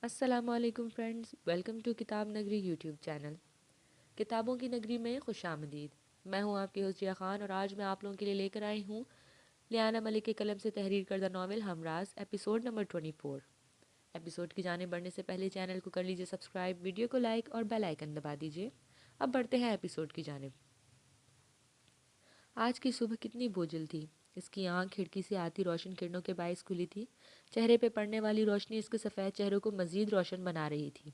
السلام علیکم friends, welcome to کتاب نگری یوٹیوب چینل۔ کتابوں کی نگری میں خوش آمدید۔ میں ہوں آپ کی ہوسٹ خان اور آج میں آپ لوگوں کے لیے لے کر آئی ہوں لیانا ملک کے قلم سے تحریر کردہ ناول ہمراز ایپیسوڈ نمبر 24۔ ایپیسوڈ کی جانب بڑھنے سے پہلے چینل کو کر لیجیے سبسکرائب، ویڈیو کو لائک اور بیل آئیکن دبا دیجیے۔ اب بڑھتے ہیں ایپیسوڈ کی جانب۔ آج کی صبح کتنی بوجھل تھی۔ اس کی آنکھ کھڑکی سے آتی روشن کرنوں کے باعث کھلی تھی۔ چہرے پہ پڑنے والی روشنی اس کے سفید چہروں کو مزید روشن بنا رہی تھی۔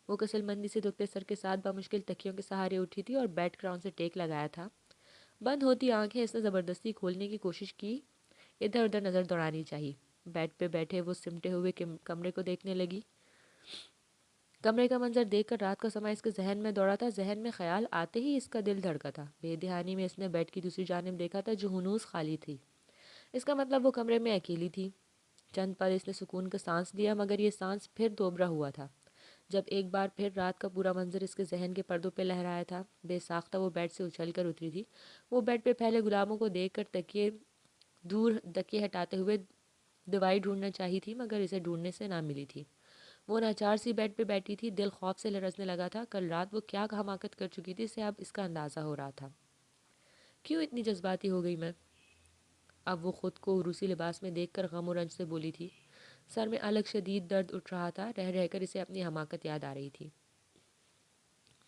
وہ کسل مندی سے دکھتے سر کے ساتھ بمشکل تکیوں کے سہارے اٹھی تھی اور بیڈ گراؤنڈ سے ٹیک لگایا تھا۔ بند ہوتی آنکھیں اس نے زبردستی کھولنے کی کوشش کی۔ ادھر ادھر نظر دوڑانی چاہی۔ بیڈ پہ بیٹھے وہ سمٹے ہوئے کمرے کو دیکھنے لگی۔ کمرے کا منظر دیکھ کر رات کا سما اس کے ذہن میں دوڑا تھا۔ ذہن میں خیال آتے ہی اس کا دل دھڑکا تھا۔ بے دہانی میں اس نے بیڈ کی دوسری جانب دیکھا تھا جو ہنوز خالی تھی۔ اس کا مطلب وہ کمرے میں اکیلی تھی۔ چند پل اس نے سکون کا سانس لیا، مگر یہ سانس پھر دوبرا ہوا تھا جب ایک بار پھر رات کا پورا منظر اس کے ذہن کے پردوں پہ لہرایا تھا۔ بے ساختہ وہ بیڈ سے اچھل کر اتری تھی۔ وہ بیڈ پہ پھیلے گلابوں کو دیکھ کر تکیے ہٹاتے ہوئے دوائی ڈھونڈنا چاہی تھی، مگر اسے ڈھونڈنے سے نہ ملی تھی۔ وہ ناچار سی بیڈ پہ بیٹھی تھی۔ دل خوف سے لرزنے لگا تھا۔ کل رات وہ کیا حماقت کر چکی تھی، اسے اب اس کا اندازہ ہو رہا تھا۔ کیوں اتنی جذباتی ہو گئی میں؟ اب وہ خود کو عروسی لباس میں دیکھ کر غم و رنج سے بولی تھی۔ سر میں الگ شدید درد اٹھ رہا تھا۔ رہ رہ کر اسے اپنی حماقت یاد آ رہی تھی۔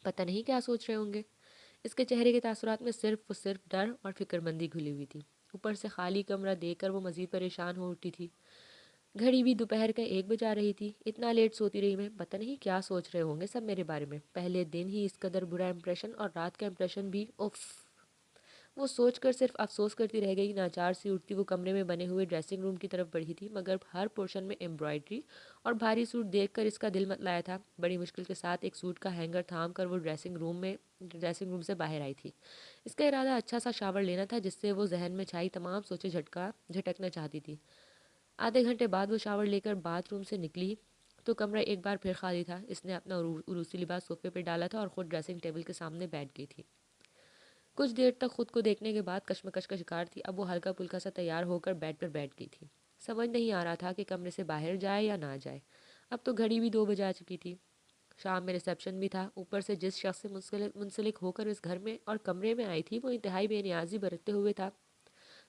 پتہ نہیں کیا سوچ رہے ہوں گے۔ اس کے چہرے کے تاثرات میں صرف ڈر اور فکر مندی گھلی ہوئی تھی۔ اوپر سے خالی کمرہ دیکھ کر وہ مزید پریشان ہو اٹھی تھی۔ گھڑی بھی دوپہر کا 1 بجا رہی تھی۔ اتنا لیٹ سوتی رہی میں، پتہ نہیں کیا سوچ رہے ہوں گے سب میرے بارے میں۔ پہلے دن ہی اس قدر برا امپریشن اور رات کا امپریشن بھی، اف۔ وہ سوچ کر صرف افسوس کرتی رہ گئی۔ ناچار سی اٹھتی وہ کمرے میں بنے ہوئے ڈریسنگ روم کی طرف بڑھی تھی، مگر ہر پورشن میں ایمبرائڈری اور بھاری سوٹ دیکھ کر اس کا دل متلایا تھا۔ بڑی مشکل کے ساتھ ایک سوٹ کا ہینگر تھام کر وہ ڈریسنگ روم سے باہر آئی تھی۔ اس کا ارادہ اچھا سا شاور لینا تھا جس سے وہ ذہن میں چھائی تمام سوچیں جھٹکنا چاہتی تھی۔ آدھے گھنٹے بعد وہ شاور لے کر باتھ روم سے نکلی تو کمرہ ایک بار پھر خالی تھا۔ اس نے اپنا عروسی لباس صوفے پہ ڈالا تھا اور خود ڈریسنگ ٹیبل کے سامنے بیٹھ گئی تھی۔ کچھ دیر تک خود کو دیکھنے کے بعد کشمکش کا شکار تھی۔ اب وہ ہلکا پھلکا سا تیار ہو کر بیڈ پر بیٹھ گئی تھی۔ سمجھ نہیں آ رہا تھا کہ کمرے سے باہر جائے یا نہ جائے۔ اب تو گھڑی بھی 2 بجا چکی تھی۔ شام میں ریسیپشن بھی تھا۔ اوپر سے جس شخص سے منسلک ہو کر اس گھر میں اور کمرے میں آئی تھی وہ انتہائی بے نیازی برتتے ہوئے تھا۔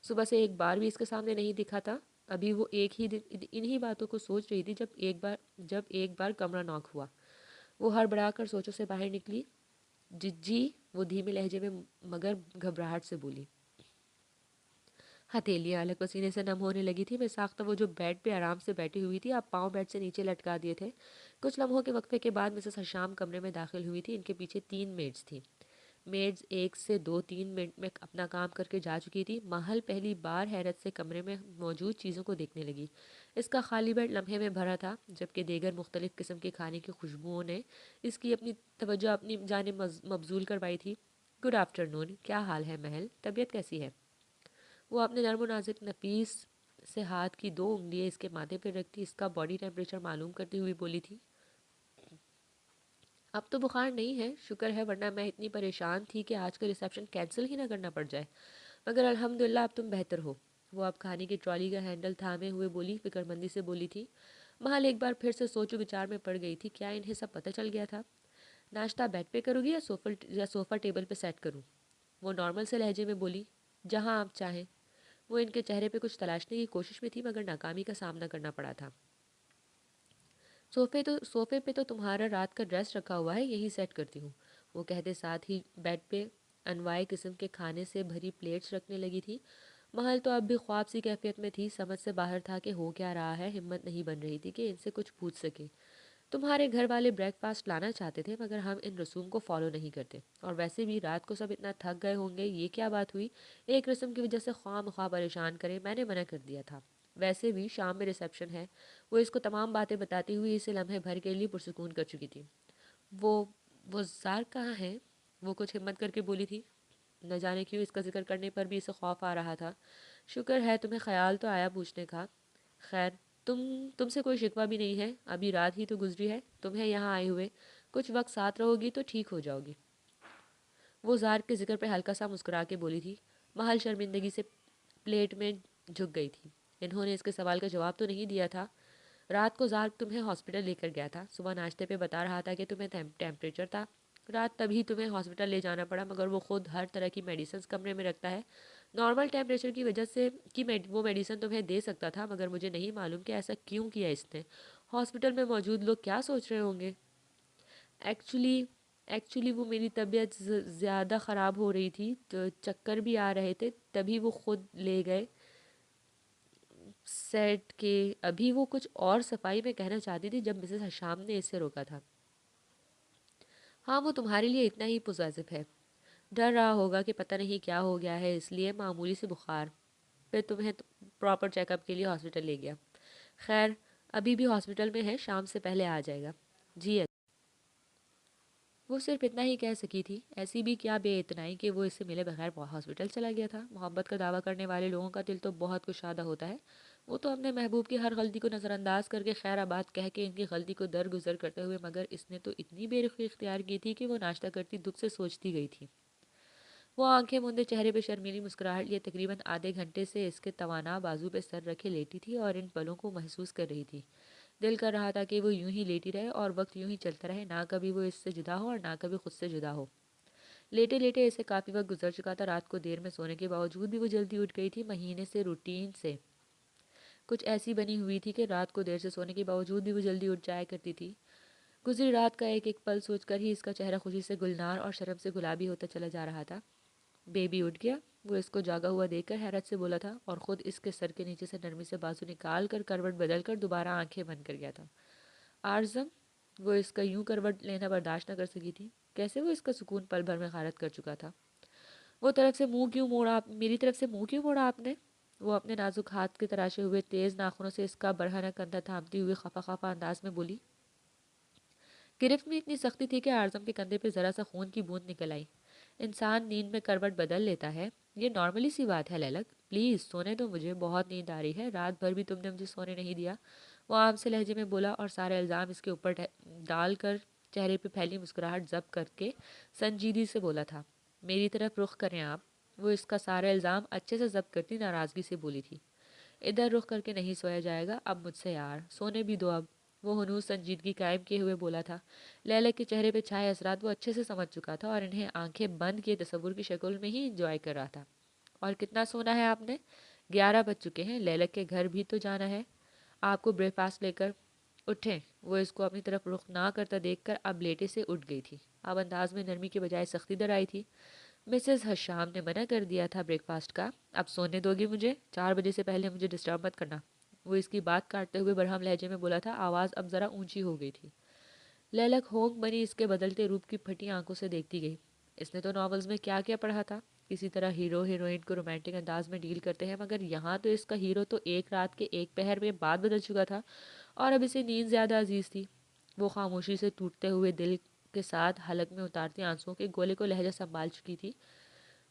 صبح سے ایک بار بھی اس کے سامنے نہیں دکھا تھا۔ ابھی وہ ایک ہی دن انہی باتوں کو سوچ رہی تھی جب ایک بار کمرہ ناک ہوا۔ وہ ہڑبڑا کر سوچوں سے باہر نکلی۔ جی، وہ دھیمے لہجے میں مگر گھبراہٹ سے بولی۔ ہتھیلیاں الگ پسینے سے نم ہونے لگی تھی۔ بے ساختہ وہ جو بیڈ پہ آرام سے بیٹھی ہوئی تھی، اب پاؤں بیڈ سے نیچے لٹکا دیے تھے۔ کچھ لمحوں کے وقفے کے بعد مسز حشام کمرے میں داخل ہوئی تھی۔ ان کے پیچھے 3 میڈز تھیں۔ میڈز 1 سے 2-3 منٹ میں اپنا کام کر کے جا چکی تھی۔ ماہل پہلی بار حیرت سے کمرے میں موجود چیزوں کو دیکھنے لگی۔ اس کا خالی بیڈ لمحے میں بھرا تھا، جبکہ دیگر مختلف قسم کے کھانے کی خوشبوؤں نے اس کی اپنی توجہ اپنی جانب مبذول کروائی تھی۔ گڈ آفٹرنون، کیا حال ہے محل؟ طبیعت کیسی ہے؟ وہ اپنے نرم و نازک نفیس سے ہاتھ کی 2 انگلیاں اس کے ماتھے پر رکھتی اس کا باڈی ٹیمپریچر معلوم کرتی ہوئی بولی تھی۔ اب تو بخار نہیں ہے، شکر ہے، ورنہ میں اتنی پریشان تھی کہ آج کا ریسیپشن کینسل ہی نہ کرنا پڑ جائے، مگر الحمدللہ اب تم بہتر ہو۔ وہ اب کھانے کی ٹرالی کا ہینڈل تھامے ہوئے بولی، فکر مندی سے بولی تھی۔ محل ایک بار پھر سے سوچ و بچار میں پڑ گئی تھی۔ کیا انہیں سب پتہ چل گیا تھا؟ ناشتہ بیڈ پہ کرو گی یا صوفہ ٹیبل پہ سیٹ کروں؟ وہ نارمل سے لہجے میں بولی۔ جہاں آپ چاہیں۔ وہ ان کے چہرے پہ کچھ تلاشنے کی کوشش میں تھی، مگر ناکامی کا سامنا کرنا پڑا تھا۔ صوفے پہ تو تمہارا رات کا ڈریس رکھا ہوا ہے، یہی سیٹ کرتی ہوں، وہ کہتے ساتھ ہی بیڈ پہ انواع قسم کے کھانے سے بھری پلیٹس رکھنے لگی تھی۔ محل تو اب بھی خواب سی کیفیت میں تھی، سمجھ سے باہر تھا کہ ہو کیا رہا ہے۔ ہمت نہیں بن رہی تھی کہ ان سے کچھ پوچھ سکے۔ تمہارے گھر والے بریک فاسٹ لانا چاہتے تھے، مگر ہم ان رسوم کو فالو نہیں کرتے، اور ویسے بھی رات کو سب اتنا تھک گئے ہوں گے، یہ کیا بات ہوئی ایک رسم کی وجہ سے خواہ مخواہ پریشان کریں؟ میں نے منع کر دیا تھا۔ ویسے بھی شام میں ریسیپشن ہے۔ وہ اس کو تمام باتیں بتاتی ہوئی اسے لمحے بھر کے لیے پرسکون کر چکی تھی۔ وہ زار کہاں ہے؟ وہ کچھ ہمت کر کے بولی تھی۔ نہ جانے کیوں اس کا ذکر کرنے پر بھی اسے خوف آ رہا تھا۔ شکر ہے تمہیں خیال تو آیا پوچھنے کا۔ خیر، تم سے کوئی شکوہ بھی نہیں ہے، ابھی رات ہی تو گزری ہے تمہیں یہاں آئے ہوئے، کچھ وقت ساتھ رہو گی تو ٹھیک ہو جاؤ گی۔ وہ زار کے ذکر پہ ہلکا سا مسکرا کے بولی تھی۔ محل شرمندگی سے پلیٹ میں جھک گئی تھی۔ انہوں نے اس کے سوال کا جواب تو نہیں دیا تھا۔ رات کو زارق تمہیں ہاسپٹل لے کر گیا تھا. صبح ناشتے پہ بتا رہا تھا کہ تمہیں ٹیمپریچر تھا. رات تبھی تمہیں ہاسپٹل لے جانا پڑا, مگر وہ خود ہر طرح کی میڈیسنز کمرے میں رکھتا ہے. نارمل ٹیمپریچر کی وجہ سے وہ میڈیسن تمہیں دے سکتا تھا, مگر مجھے نہیں معلوم کہ ایسا کیوں کیا اس نے. ہاسپٹل میں موجود لوگ کیا سوچ رہے ہوں گے. ایکچولی وہ میری طبیعت زیادہ خراب ہو رہی تھی, تو چکر بھی آ رہے تھے, تبھی وہ خود لے گئے. سیٹ کے ابھی وہ کچھ اور صفائی میں کہنا چاہتی تھی جب مسز حشام نے اسے روکا تھا. ہاں, وہ تمہارے لیے اتنا ہی پوزیسو ہے. ڈر رہا ہوگا کہ پتہ نہیں کیا ہو گیا ہے, اس لیے معمولی سے بخار. پھر تمہیں پراپر چیک اپ کے لیے ہاسپٹل لے گیا. خیر, ابھی بھی ہاسپٹل میں ہے, شام سے پہلے آ جائے گا. جی اچھا. وہ صرف اتنا ہی کہہ سکی تھی. ایسی بھی کیا بے اتنائی کہ وہ اس سے ملے بغیر ہاسپٹل چلا گیا تھا. محبت کا دعویٰ کرنے والے لوگوں کا دل تو بہت کشادہ ہوتا ہے. وہ تو اپنے محبوب کی ہر غلطی کو نظر انداز کر کے خیر آباد کہہ کے ان کی غلطی کو درگزر کرتے ہوئے, مگر اس نے تو اتنی بے رخی اختیار کی تھی کہ وہ ناشتہ کرتی دکھ سے سوچتی گئی تھی. وہ آنکھیں موندے چہرے پہ شرمیلی مسکراہٹ لیے تقریباً آدھے گھنٹے سے اس کے توانا بازو پہ سر رکھے لیٹی تھی اور ان پلوں کو محسوس کر رہی تھی. دل کر رہا تھا کہ وہ یوں ہی لیٹی رہے اور وقت یوں ہی چلتا رہے, نہ کبھی وہ اس سے جدا ہو اور نہ کبھی خود سے جدا ہو. لیٹے لیٹے اسے کافی وقت گزر چکا تھا. رات کو دیر میں سونے کے باوجود بھی وہ جلدی اٹھ گئی تھی. مہینے سے روٹین سے کچھ ایسی بنی ہوئی تھی کہ رات کو دیر سے سونے کے باوجود بھی وہ جلدی اٹھ جایا کرتی تھی. گزری رات کا ایک ایک پل سوچ کر ہی اس کا چہرہ خوشی سے گلنار اور شرم سے گلابی ہوتا چلا جا رہا تھا. بیبی اٹھ گیا, وہ اس کو جاگا ہوا دیکھ کر حیرت سے بولا تھا, اور خود اس کے سر کے نیچے سے نرمی سے بازو نکال کر کروٹ بدل کر دوبارہ آنکھیں بند کر گیا تھا. آرزم, وہ اس کا یوں کروٹ لینا برداشت نہ کر سکی تھی. کیسے وہ اس کا سکون پل بھر میں غارت کر چکا تھا. وہ طرف سے منہ کیوں موڑا, میری طرف سے منہ کیوں موڑا آپ نے؟ وہ اپنے نازک ہاتھ کے تراشے ہوئے تیز ناخنوں سے اس کا بڑھانا کندھا تھامتی ہوئے خفا خفا انداز میں بولی. گرفت میں اتنی سختی تھی کہ آرزم کے کندھے پہ ذرا سا خون کی بوند نکل آئی. انسان نیند میں کروٹ بدل لیتا ہے, یہ نارملی سی بات ہے لیلک. پلیز سونے دو مجھے, بہت نیند آ رہی ہے. رات بھر بھی تم نے مجھے سونے نہیں دیا. وہ عام سے لہجے میں بولا اور سارے الزام اس کے اوپر ڈال کر چہرے پہ پھیلی مسکراہٹ ضبط کر کے سنجیدگی سے بولا تھا. میری طرف رخ کریں آپ. وہ اس کا سارا الزام اچھے سے ضبط کرتی ناراضگی سے بولی تھی. ادھر رخ کر کے نہیں سویا جائے گا اب مجھ سے یار, سونے بھی دو اب. وہ ہنوز سنجیدگی قائم کیے ہوئے بولا تھا. لیلک کے چہرے پہ چھائے اثرات وہ اچھے سے سمجھ چکا تھا اور انہیں آنکھیں بند کیے تصور کی شکل میں ہی انجوائے کر رہا تھا. اور کتنا سونا ہے آپ نے؟ 11 بج چکے ہیں. لیلک کے گھر بھی تو جانا ہے. آپ کو بریک فاسٹ لے کر اٹھیں. وہ اس کو اپنی طرف رخ نہ کرتا دیکھ کر اب لیٹے سے اٹھ گئی تھی. اب انداز میں نرمی کے بجائے سختی در آئی تھی. مسز حشام نے منع کر دیا تھا بریک فاسٹ کا. اب سونے دو گی مجھے؟ 4 بجے سے پہلے مجھے ڈسٹرب مت کرنا. وہ اس کی بات کاٹتے ہوئے برہم لہجے میں بولا تھا. آواز اب ذرا اونچی ہو گئی تھی. لیلک ہونک بنی اس کے بدلتے روپ کی پھٹی آنکھوں سے دیکھتی گئی. اس نے تو ناولز میں کیا کیا پڑھا تھا, کسی طرح ہیرو ہیروئن کو رومانٹک انداز میں ڈیل کرتے ہیں, مگر یہاں تو اس کا ہیرو تو ایک رات کے ایک پہر میں بات بدل چکا تھا اور اب اسے نیند زیادہ عزیز تھی. وہ خاموشی سے ٹوٹتے ہوئے دل کے ساتھ حلق میں اتارتی آنسوؤں کے گولے کو لہجہ سنبھال چکی تھی.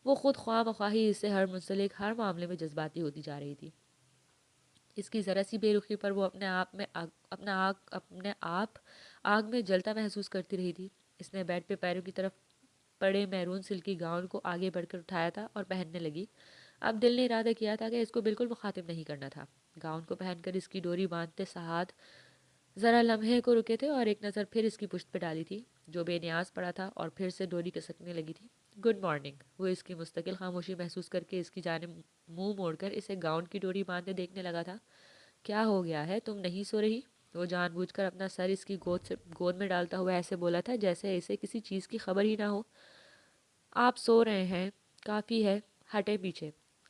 وہ خود خواہ مخواہ ہی اس سے ہر منسلک ہر معاملے میں جذباتی ہوتی جا رہی تھی. اس کی ذرا سی بے رخی پر وہ اپنے آپ آگ میں جلتا محسوس کرتی رہی تھی. اس نے بیڈ پہ پیروں کی طرف پڑے میرون سلکی گاؤن کو آگے بڑھ کر اٹھایا تھا اور پہننے لگی. اب دل نے ارادہ کیا تھا کہ اس کو بالکل مخاطب نہیں کرنا تھا. گاؤن کو پہن کر اس کی ڈوری باندھتے ساتھ ذرا لمحے کو رکے تھے اور ایک نظر پھر اس کی پشت پہ ڈالی تھی جو بے نیاز پڑا تھا اور پھر سے ڈوری کسکنے لگی تھی. Good morning. وہ اس کی مستقل خاموشی محسوس کر کے اس کی جانب منہ موڑ کر اسے گاؤن کی ڈوری باندھے دیکھنے لگا تھا. کیا ہو گیا ہے, تم نہیں سو رہی؟ وہ جان بوجھ کر اپنا سر اس کی گود میں ڈالتا ہوا ایسے بولا تھا جیسے اسے کسی چیز کی خبر ہی نہ ہو. آپ سو رہے ہیں, کافی ہے, ہٹے پیچھے.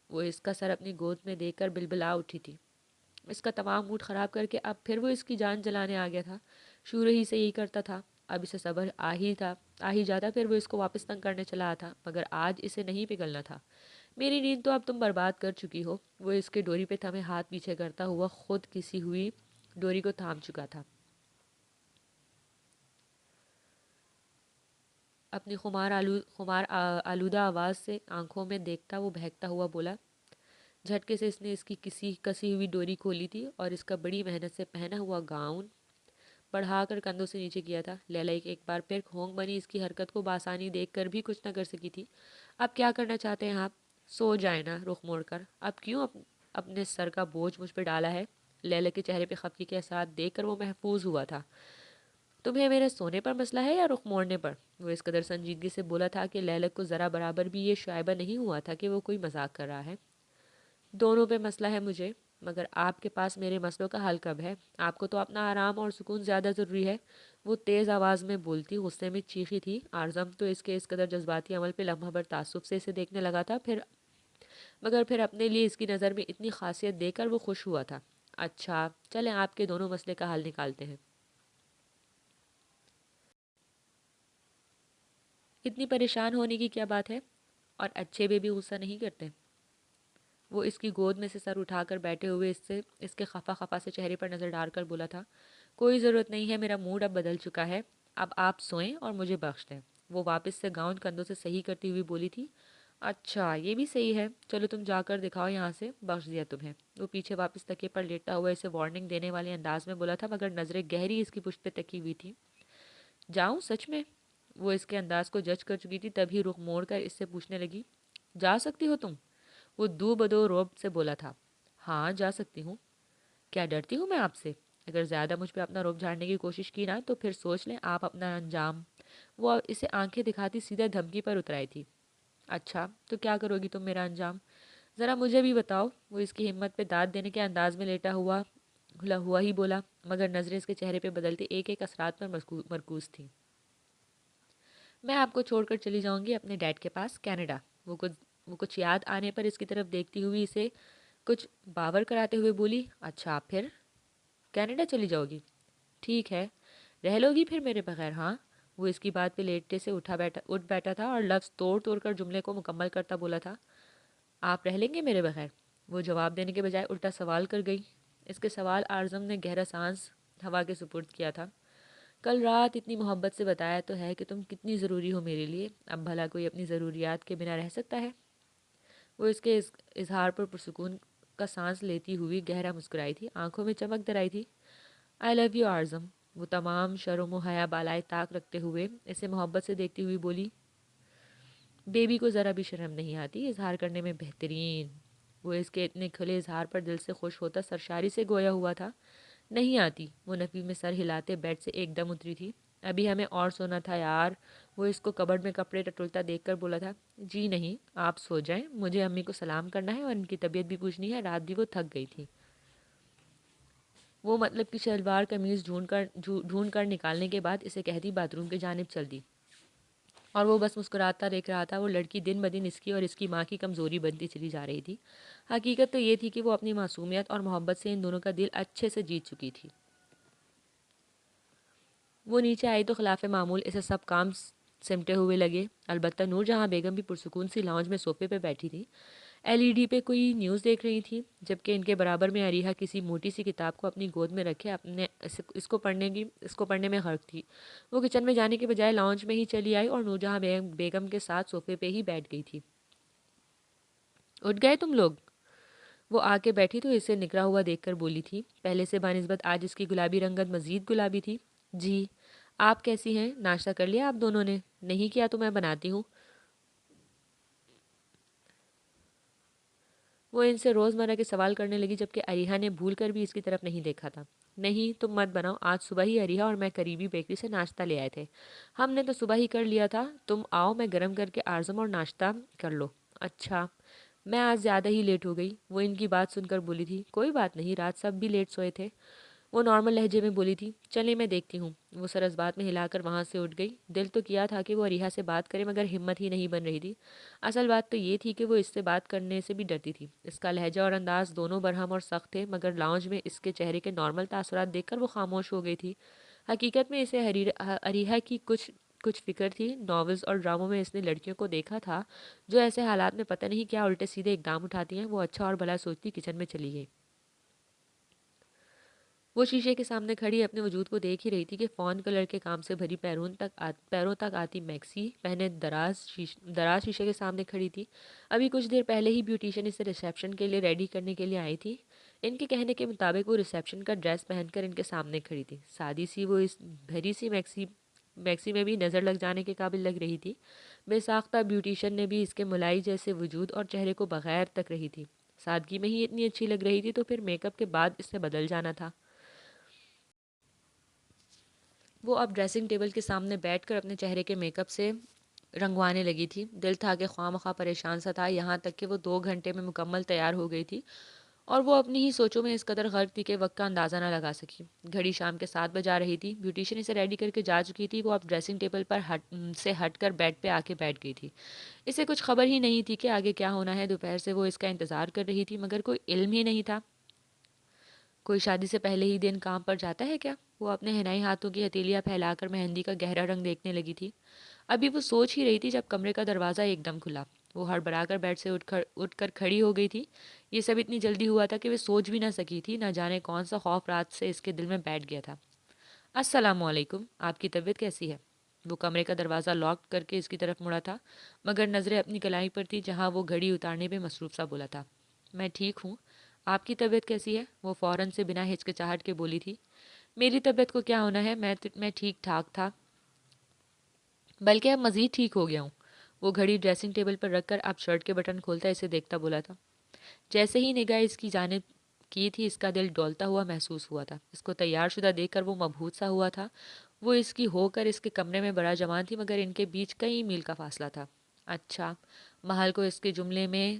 وہ اس کا سر اپنی گود میں دیکھ کر بلبلا اٹھی تھی. اس کا تمام موڈ خراب کر کے اب پھر وہ اس کی جان جلانے آ گیا تھا. شروع ہی سے یہی کرتا تھا. اب اسے صبر آ ہی جاتا, پھر وہ اس کو واپس تنگ کرنے چلا آتا, مگر آج اسے نہیں پگھلنا تھا. میری نیند تو اب تم برباد کر چکی ہو. وہ اس کے ڈوری پہ تھمے ہاتھ پیچھے کرتا ہوا خود کسی ہوئی ڈوری کو تھام چکا تھا. اپنی خمار آلودہ آواز سے آنکھوں میں دیکھتا وہ بہکتا ہوا بولا. جھٹکے سے اس نے اس کی کسی ہوئی ڈوری کھولی تھی اور اس کا بڑی محنت سے پہنا ہوا گاؤن بڑھا کر کندھوں سے نیچے کیا تھا. لیلا ایک بار پھر کھونک بنی اس کی حرکت کو بآسانی دیکھ کر بھی کچھ نہ کر سکی تھی. اب کیا کرنا چاہتے ہیں آپ؟ سو جائیں نا رخ موڑ کر. اب کیوں اپنے سر کا بوجھ مجھ پہ ڈالا ہے؟ لیلا کے چہرے پہ خفگی کے اثرات دیکھ کر وہ محفوظ ہوا تھا۔ تمہیں میرے سونے پر مسئلہ ہے یا رخ موڑنے پر؟ وہ اس قدر سنجیدگی سے بولا تھا کہ لیلا کو ذرا برابر بھی یہ شائبہ نہیں ہوا تھا کہ وہ کوئی مذاق کر رہا ہے۔ دونوں پہ مسئلہ ہے مجھے، مگر آپ کے پاس میرے مسئلوں کا حل کب ہے؟ آپ کو تو اپنا آرام اور سکون زیادہ ضروری ہے۔ وہ تیز آواز میں بولتی غصے میں چیخی تھی۔ اعظم تو اس کے اس قدر جذباتی عمل پہ لمحہ بھر تعصب سے اسے دیکھنے لگا تھا، مگر پھر اپنے لیے اس کی نظر میں اتنی خاصیت دے کر وہ خوش ہوا تھا۔ اچھا چلیں آپ کے دونوں مسئلے کا حل نکالتے ہیں۔ اتنی پریشان ہونے کی کیا بات ہے؟ اور اچھے بھی غصہ نہیں کرتے؟ وہ اس کی گود میں سے سر اٹھا کر بیٹھے ہوئے اس کے خفا خفا سے چہرے پر نظر ڈال کر بولا تھا، کوئی ضرورت نہیں ہے، میرا موڈ اب بدل چکا ہے، اب آپ سوئیں اور مجھے بخش دیں۔ وہ واپس سے گاؤن کندھوں سے صحیح کرتی ہوئی بولی تھی۔ اچھا یہ بھی صحیح ہے، چلو تم جا کر دکھاؤ یہاں سے، بخش دیا تمہیں۔ وہ پیچھے واپس تکیے پر لیٹا ہوا اسے وارننگ دینے والے انداز میں بولا تھا، مگر نظریں گہری اس کی پشت پہ تکی ہوئی تھی۔ جاؤں سچ میں؟ وہ اس کے انداز کو جج کر چکی تھی، تبھی رخ موڑ کر اس سے پوچھنے لگی، جا سکتی ہو تم؟ وہ دو بدو روب سے بولا تھا۔ ہاں جا سکتی ہوں۔ کیا ڈرتی ہوں میں آپ سے؟ اگر زیادہ مجھ پہ اپنا روب جھاڑنے کی کوشش کی نا تو پھر سوچ لیں آپ اپنا انجام۔ وہ اسے آنکھیں دکھاتی سیدھا دھمکی پر اترائی تھی۔ اچھا تو کیا کرو گی تم میرا انجام؟ ذرا مجھے بھی بتاؤ۔ وہ اس کی ہمت پہ داد دینے کے انداز میں لیٹا ہوا ہی بولا، مگر نظریں اس کے چہرے پہ بدلتے ایک ایک اثرات پر مرکوز تھیں۔ میں آپ کو چھوڑ کر چلی جاؤں گی اپنے ڈیڈ کے پاس کینیڈا۔ وہ کچھ یاد آنے پر اس کی طرف دیکھتی ہوئی اسے کچھ باور کراتے ہوئے بولی، اچھا پھر کینیڈا چلی جاؤ گی؟ ٹھیک ہے، رہ لو گی پھر میرے بغیر؟ ہاں۔ وہ اس کی بات پہ لیٹتے سے اٹھ بیٹھا تھا اور لفظ توڑ توڑ کر جملے کو مکمل کرتا بولا تھا، آپ رہ لیں گے میرے بغیر؟ وہ جواب دینے کے بجائے الٹا سوال کر گئی۔ اس کے سوال اعظم نے گہرا سانس ہوا کے سپرد کیا تھا۔ کل رات اتنی محبت سے بتایا تو ہے کہ تم کتنی ضروری ہو میرے لیے، اب بھلا کوئی اپنی ضروریات کے بنا رہ سکتا ہے؟ وہ اس کے اظہار پر پرسکون کا سانس لیتی ہوئی گہرا مسکرائی تھی، آنکھوں میں چمک درائی تھی۔ آئی لو یو اعظم۔ وہ تمام شرم و حیا بالائے طاق رکھتے ہوئے اسے محبت سے دیکھتی ہوئی بولی۔ بیبی کو ذرا بھی شرم نہیں آتی اظہار کرنے میں بہترین۔ وہ اس کے اتنے کھلے اظہار پر دل سے خوش ہوتا سرشاری سے گویا ہوا تھا۔ نہیں آتی، وہ نفی میں سر ہلاتے بیڈ سے ایک دم اتری تھی۔ ابھی ہمیں اور سونا تھا یار۔ وہ اس کو کبرڈ میں کپڑے ٹٹولتا دیکھ کر بولا تھا، جی نہیں آپ سو جائیں، مجھے امی کو سلام کرنا ہے اور ان کی طبیعت بھی پوچھنی ہے، رات بھی وہ تھک گئی تھی۔ وہ مطلب کی شلوار قمیض ڈھونڈ کر نکالنے کے بعد اسے کہتی باتھ روم کی جانب چل دی، اور وہ بس مسکراتا دیکھ رہا تھا۔ وہ لڑکی دن بدن اس کی اور اس کی ماں کی کمزوری بنتی چلی جا رہی تھی۔ حقیقت تو یہ تھی کہ وہ اپنی معصومیت اور محبت سے ان دونوں کا دل اچھے سے جیت چکی تھی۔ وہ نیچے آئی تو خلاف معمول اسے سب کام سمٹے ہوئے لگے، البتہ نور جہاں بیگم بھی پرسکون سی لاؤنج میں صوفے پہ بیٹھی تھی، ایل ای ڈی پہ کوئی نیوز دیکھ رہی تھی، جبکہ ان کے برابر میں اریحہ کسی موٹی سی کتاب کو اپنی گود میں رکھے اس کو پڑھنے میں غرق تھی۔ وہ کچن میں جانے کے بجائے لاؤنج میں ہی چلی آئی اور نور جہاں بیگم کے ساتھ صوفے پہ ہی بیٹھ گئی تھی۔ اٹھ گئے تم لوگ؟ وہ آ کے بیٹھی تو اسے نکلا ہوا دیکھ کر بولی تھی، پہلے سے بنسبت آج اس کی گلابی رنگت مزید گلابی تھی۔ جی آپ کیسی ہیں؟ ناشتہ کر لیا آپ دونوں نے؟ نہیں کیا تو میں بناتی ہوں۔ وہ ان سے روزمرہ کے سوال کرنے لگی، جبکہ اریحہ نے بھول کر بھی اس کی طرف نہیں دیکھا تھا۔ نہیں تم مت بناؤ، آج صبح ہی اریحہ اور میں قریبی بیکری سے ناشتہ لے آئے تھے، ہم نے تو صبح ہی کر لیا تھا، تم آؤ میں گرم کر کے اعظم اور ناشتہ کر لو۔ اچھا میں آج زیادہ ہی لیٹ ہو گئی، وہ ان کی بات سن کر بولی تھی، کوئی بات نہیں، رات سب بھی لیٹ سوئے تھے۔ وہ نارمل لہجے میں بولی تھی، چلیں میں دیکھتی ہوں۔ وہ سر اس بات میں ہلا کر وہاں سے اٹھ گئی۔ دل تو کیا تھا کہ وہ اریحہ سے بات کرے، مگر ہمت ہی نہیں بن رہی تھی۔ اصل بات تو یہ تھی کہ وہ اس سے بات کرنے سے بھی ڈرتی تھی۔ اس کا لہجہ اور انداز دونوں برہم اور سخت تھے، مگر لاؤنج میں اس کے چہرے کے نارمل تاثرات دیکھ کر وہ خاموش ہو گئی تھی۔ حقیقت میں اسے اریحہ کی کچھ فکر تھی۔ ناولز اور ڈراموں میں اس نے لڑکیوں کو دیکھا تھا جو ایسے حالات میں پتہ نہیں کیا الٹے سیدھے اقدام اٹھاتی ہیں۔ وہ اچھا اور بھلا سوچتی کچن میں چلی گئی۔ وہ شیشے کے سامنے کھڑی اپنے وجود کو دیکھ ہی رہی تھی کہ فون کلر کے کام سے بھری پیروں تک آتی میکسی پہنے دراز شیشے کے سامنے کھڑی تھی۔ ابھی کچھ دیر پہلے ہی بیوٹیشین اسے ریسیپشن کے لیے ریڈی کرنے کے لیے آئی تھی۔ ان کے کہنے کے مطابق وہ ریسیپشن کا ڈریس پہن کر ان کے سامنے کھڑی تھی۔ سادی سی وہ اس بھری سی میکسی میں بھی نظر لگ جانے کے قابل لگ رہی تھی۔ بے ساختہ بیوٹیشین نے بھی اس کے ملائی جیسے وجود اور چہرے کو بغیر تک رہی تھی۔ سادگی میں ہی اتنی اچھی لگ رہی تھی تو پھر میک اپ کے بعد اس سے بدل جانا تھا۔ وہ اب ڈریسنگ ٹیبل کے سامنے بیٹھ کر اپنے چہرے کے میک اپ سے رنگوانے لگی تھی۔ دل تھا کہ خواہ مخواہ پریشان سا تھا، یہاں تک کہ وہ 2 گھنٹے میں مکمل تیار ہو گئی تھی اور وہ اپنی ہی سوچوں میں اس قدر غرق تھی کہ وقت کا اندازہ نہ لگا سکی۔ گھڑی شام کے 7 بجا رہی تھی۔ بیوٹیشین اسے ریڈی کر کے جا چکی تھی۔ وہ اب ڈریسنگ ٹیبل پر سے ہٹ کر بیڈ پہ آ کے بیٹھ گئی تھی۔ اسے کچھ خبر ہی نہیں تھی کہ آگے کیا ہونا ہے۔ دوپہر سے وہ اس کا انتظار کر رہی تھی مگر کوئی علم ہی نہیں تھا۔ کوئی شادی سے پہلے ہی دن کام پر جاتا ہے کیا؟ وہ اپنے حنائی ہاتھوں کی ہتھیلیاں پھیلا کر مہندی کا گہرا رنگ دیکھنے لگی تھی۔ ابھی وہ سوچ ہی رہی تھی جب کمرے کا دروازہ ایک دم کھلا۔ وہ ہڑبڑا کر بیڈ سے اٹھ کر کھڑی ہو گئی تھی۔ یہ سب اتنی جلدی ہوا تھا کہ وہ سوچ بھی نہ سکی تھی۔ نہ جانے کون سا خوف رات سے اس کے دل میں بیٹھ گیا تھا۔ السلام علیکم، آپ کی طبیعت کیسی ہے؟ وہ کمرے کا دروازہ لاک کر کے اس کی طرف مڑا تھا مگر نظریں اپنی کلائی پر تھی جہاں وہ گھڑی اتارنے پہ مصروف سا بولا تھا۔ میں ٹھیک ہوں، آپ کی طبیعت کیسی ہے؟ وہ فوراً سے بنا ہچکچاہٹ کے بولی تھی۔ میری طبیعت کو کیا ہونا ہے، میں ٹھیک ٹھاک تھا، بلکہ اب مزید ٹھیک ہو گیا ہوں۔ وہ گھڑی ڈریسنگ ٹیبل پر رکھ کر اب شرٹ کے بٹن کھولتا اسے دیکھتا بولا تھا۔ جیسے ہی نگاہ اس کی جانب کی تھی اس کا دل ڈولتا ہوا محسوس ہوا تھا۔ اس کو تیار شدہ دیکھ کر وہ مبہوت سا ہوا تھا۔ وہ اس کی ہو کر اس کے کمرے میں بڑا جوان تھی مگر ان کے بیچ کئی میل کا فاصلہ تھا۔ اچھا، محل کو اس کے جملے میں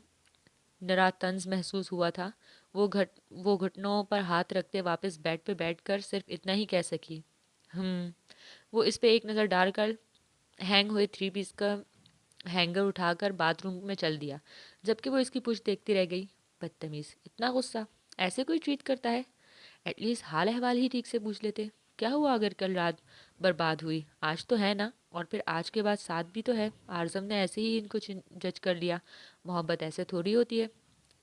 نرا طنز محسوس ہوا تھا۔ وہ گھٹنوں پر ہاتھ رکھتے واپس بیڈ پہ بیٹھ کر صرف اتنا ہی کہہ سکی، وہ اس پہ ایک نظر ڈال کر ہینگ ہوئے 3 پیس کا ہینگر اٹھا کر باتھ روم میں چل دیا جبکہ وہ اس کی پشت دیکھتی رہ گئی۔ بدتمیز، اتنا غصہ ایسے کوئی ٹریٹ کرتا ہے؟ ایٹ لیسٹ حال احوال ہی ٹھیک سے پوچھ لیتے۔ کیا ہوا اگر کل رات برباد ہوئی؟ آج تو ہے نا، اور پھر آج کے بعد 7 بھی تو ہے۔ آرزم نے ایسے ہی ان کو جج کر لیا۔ محبت ایسے تھوڑی ہوتی ہے۔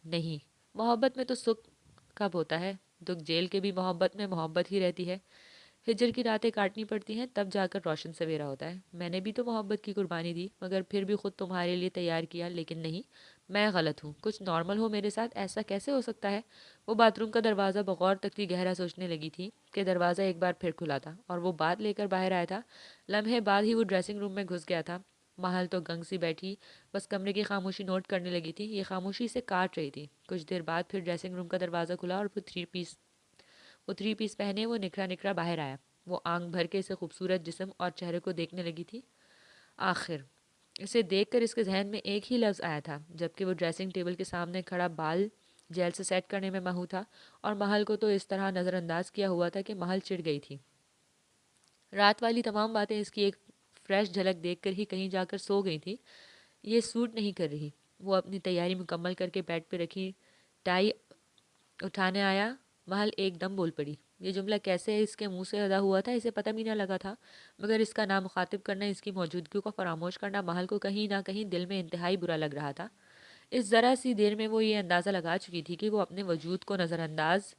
نہیں، محبت میں تو سکھ کب ہوتا ہے؟ دکھ جیل کے بھی محبت میں محبت ہی رہتی ہے۔ ہجر کی راتیں کاٹنی پڑتی ہیں تب جا کر روشن سویرا ہوتا ہے۔ میں نے بھی تو محبت کی قربانی دی مگر پھر بھی خود تمہارے لیے تیار کیا، لیکن نہیں، میں غلط ہوں۔ کچھ نارمل ہو میرے ساتھ، ایسا کیسے ہو سکتا ہے؟ وہ باتھ روم کا دروازہ بغور تکتی گہرا سوچنے لگی تھی کہ دروازہ ایک بار پھر کھلا تھا اور وہ بات لے کر باہر آیا تھا۔ لمحے بعد ہی وہ ڈریسنگ روم میں گھس گیا تھا۔ محل تو گنگ سی بیٹھی بس کمرے کی خاموشی نوٹ کرنے لگی تھی۔ یہ خاموشی اسے کاٹ رہی تھی۔ کچھ دیر بعد پھر ڈریسنگ روم کا دروازہ کھلا اور وہ تھری پیس پہنے وہ نکھرا نکھرا باہر آیا۔ وہ آنکھ بھر کے اسے خوبصورت جسم اور چہرے کو دیکھنے لگی تھی۔ آخر اسے دیکھ کر اس کے ذہن میں ایک ہی لفظ آیا تھا جبکہ وہ ڈریسنگ ٹیبل کے سامنے کھڑا بال جیل سے سیٹ کرنے میں مہو تھا اور محل کو تو اس طرح نظر انداز کیا ہوا تھا کہ محل چڑ گئی تھی۔ رات والی تمام باتیں اس کی ایک فریش جھلک دیکھ کر ہی کہیں جا کر سو گئی تھی۔ یہ سوٹ نہیں کر رہی۔ وہ اپنی تیاری مکمل کر کے بیڈ پہ رکھی ٹائی اٹھانے آیا۔ محل ایک دم بول پڑی۔ یہ جملہ کیسے اس کے منہ سے ادا ہوا تھا اسے پتہ بھی نہ لگا تھا مگر اس کا نام مخاطب کرنا، اس کی موجودگی کو فراموش کرنا محل کو کہیں نہ کہیں دل میں انتہائی برا لگ رہا تھا۔ اس ذرا سی دیر میں وہ یہ اندازہ لگا چکی تھی کہ وہ اپنے وجود کو نظر انداز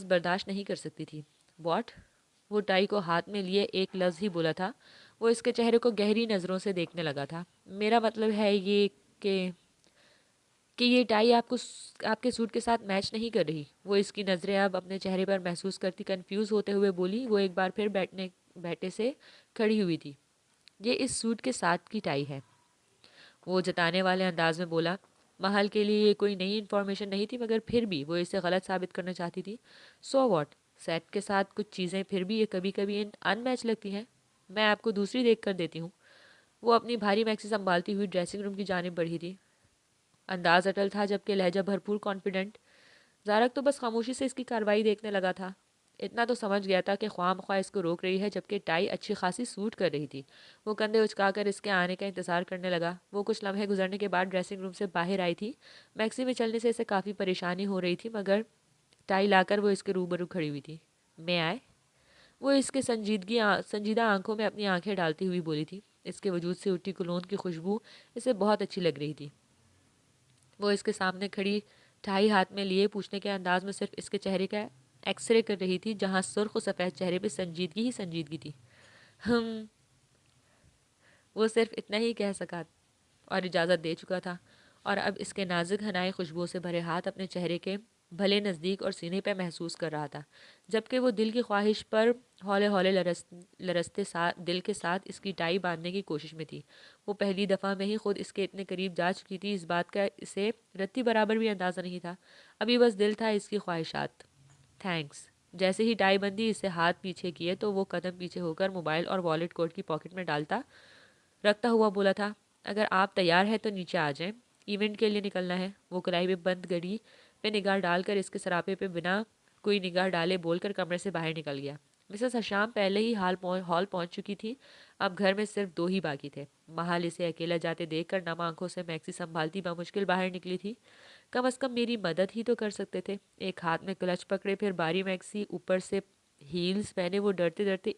برداشت نہیں کر سکتی تھی۔ واٹ؟ وہ ٹائی کو ہاتھ میں لیے ایک لفظ ہی بولا تھا۔ وہ اس کے چہرے کو گہری نظروں سے دیکھنے لگا تھا۔ میرا مطلب ہے یہ کہ یہ ٹائی آپ کے سوٹ کے ساتھ میچ نہیں کر رہی۔ وہ اس کی نظریں اب اپنے چہرے پر محسوس کرتی کنفیوز ہوتے ہوئے بولی۔ وہ ایک بار پھر بیٹھے سے کھڑی ہوئی تھی۔ یہ اس سوٹ کے ساتھ کی ٹائی ہے، وہ جتانے والے انداز میں بولا۔ محل کے لیے یہ کوئی نئی انفارمیشن نہیں تھی مگر پھر بھی وہ اسے غلط ثابت کرنا چاہتی تھی۔ So what? سیٹ کے ساتھ کچھ چیزیں پھر بھی یہ کبھی کبھی ان میچ لگتی ہیں۔ میں آپ کو دوسری دیکھ کر دیتی ہوں۔ وہ اپنی بھاری میکسی سنبھالتی ہوئی ڈریسنگ روم کی جانب بڑھی تھی۔ انداز اٹل تھا جبکہ لہجہ بھرپور کانفیڈنٹ۔ زارق تو بس خاموشی سے اس کی کارروائی دیکھنے لگا تھا۔ اتنا تو سمجھ گیا تھا کہ خواہ مخواہ اس کو روک رہی ہے جبکہ ٹائی اچھی خاصی سوٹ کر رہی تھی۔ وہ کندھے اچکا کر اس کے آنے کا انتظار کرنے لگا۔ وہ کچھ لمحے گزرنے کے بعد ڈریسنگ روم سے باہر آئی تھی۔ میکسی میں چلنے سے اسے کافی پریشانی ہو رہی تھی مگر ٹائی لا کر وہ اس کے روبرو کھڑی ہوئی تھی۔ میں آئے؟ وہ اس کے سنجیدہ آنکھوں میں اپنی آنکھیں ڈالتی ہوئی بولی تھی۔ اس کے وجود سے اٹھی کولون کی خوشبو اسے بہت اچھی لگ رہی تھی۔ وہ اس کے سامنے کھڑی ٹائی ہاتھ میں لیے پوچھنے کے انداز میں صرف اس کے چہرے کا ایکس رے کر رہی تھی جہاں سرخ و سفید چہرے پہ سنجیدگی ہی سنجیدگی تھی۔ وہ صرف اتنا ہی کہہ سکا اور اجازت دے چکا تھا اور اب اس کے نازک حنائی خوشبو سے بھرے ہاتھ اپنے چہرے کے بھلے نزدیک اور سینے پہ محسوس کر رہا تھا، جبکہ وہ دل کی خواہش پر ہولے ہولے لرزتے دل کے ساتھ اس کی ٹائی باندھنے کی کوشش میں تھی۔ وہ پہلی دفعہ میں ہی خود اس کے اتنے قریب جا چکی تھی، اس بات کا اسے رتی برابر بھی اندازہ نہیں تھا۔ ابھی بس دل تھا اس کی خواہشات۔ تھینکس۔ جیسے ہی ٹائی بندی، اسے ہاتھ پیچھے کیے تو وہ قدم پیچھے ہو کر موبائل اور والیٹ کوٹ کی پاکٹ میں رکھتا ہوا بولا تھا، اگر آپ تیار ہیں تو نیچے آ جائیں، ایونٹ کے لیے نکلنا ہے۔ وہ کلائی میں بند گھڑی پہ نگاہ ڈال کر اس کے سراپے پہ بنا کوئی نگاہ ڈالے بول کر کمرے سے باہر نکل گیا۔ مسز حشام پہلے ہی ہال پہنچ چکی تھی۔ اب گھر میں صرف دو ہی باقی تھے۔ محال اسے اکیلا جاتے دیکھ کر نم آنکھوں سے میکسی سنبھالتی بمشکل باہر نکلی تھی۔ کم از کم میری مدد ہی تو کر سکتے تھے۔ ایک ہاتھ میں کلچ پکڑے پھر باری میکسی اوپر سے ہیلز پہنے وہ ڈرتے ڈرتے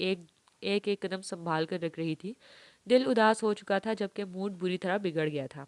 ایک قدم سنبھال کر رکھ رہی تھی۔ دل اداس ہو چکا تھا، جبکہ موڈ بری طرح بگڑ گیا تھا۔